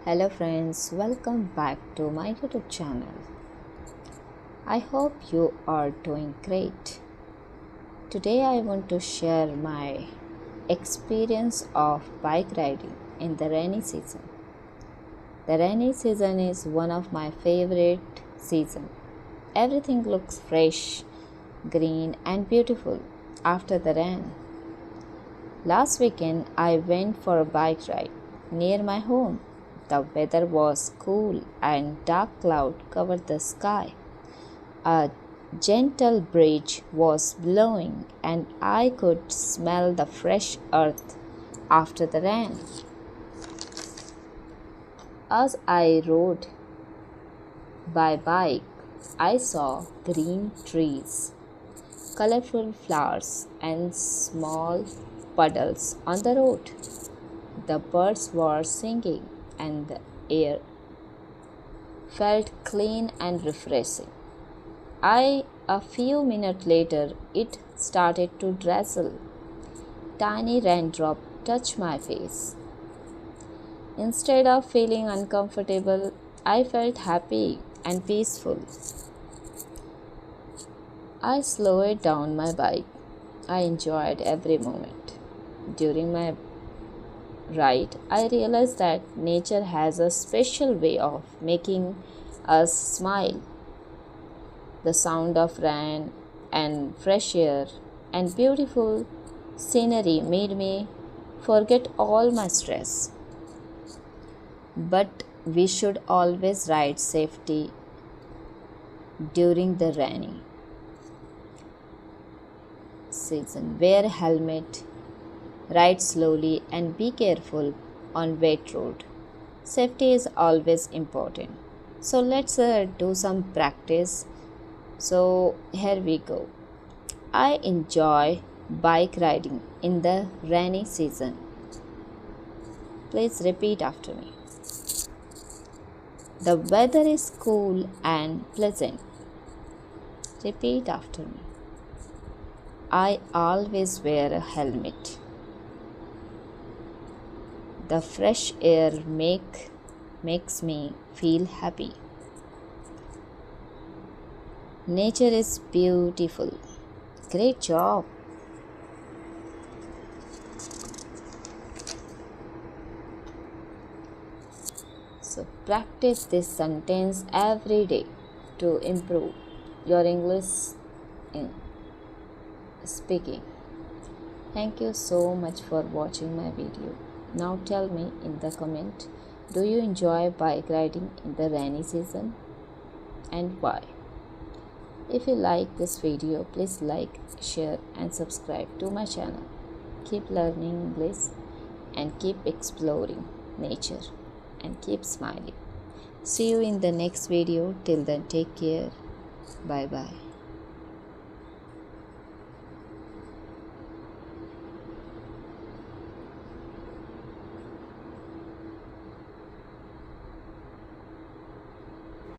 Hello friends, welcome back to my YouTube channel. I hope you are doing great. Today I want to share my experience of bike riding in the rainy season. The rainy season is one of my favorite seasons. Everything looks fresh, green and beautiful after the rain. Last weekend I went for a bike ride near my home. The weather was cool and dark cloud covered the sky. A gentle breeze was blowing and I could smell the fresh earth after the rain. As I rode by bike, I saw green trees, colorful flowers and small puddles on the road. The birds were singing and the air felt clean and refreshing. A few minutes later, it started to drizzle. Tiny raindrops touched my face. Instead of feeling uncomfortable, I felt happy and peaceful. I slowed down my bike. I enjoyed every moment. During my ride, I realized that nature has a special way of making us smile. The sound of rain and fresh air and beautiful scenery made me forget all my stress. But we should always ride safely during the rainy season. Wear a helmet, ride slowly and be careful on wet road. Safety is always important. So let's do some practice. So here we go. I enjoy bike riding in the rainy season. Please repeat after me. The weather is cool and pleasant. Repeat after me. I always wear a helmet. The fresh air makes me feel happy. Nature is beautiful. Great job. So practice this sentence every day to improve your English in speaking. Thank you so much for watching my video. Now tell me in the comment, do you enjoy bike riding in the rainy season and why? If you like this video, please like, share and subscribe to my channel. Keep learning English and keep exploring nature and keep smiling. See you in the next video. Till then, take care. Bye bye.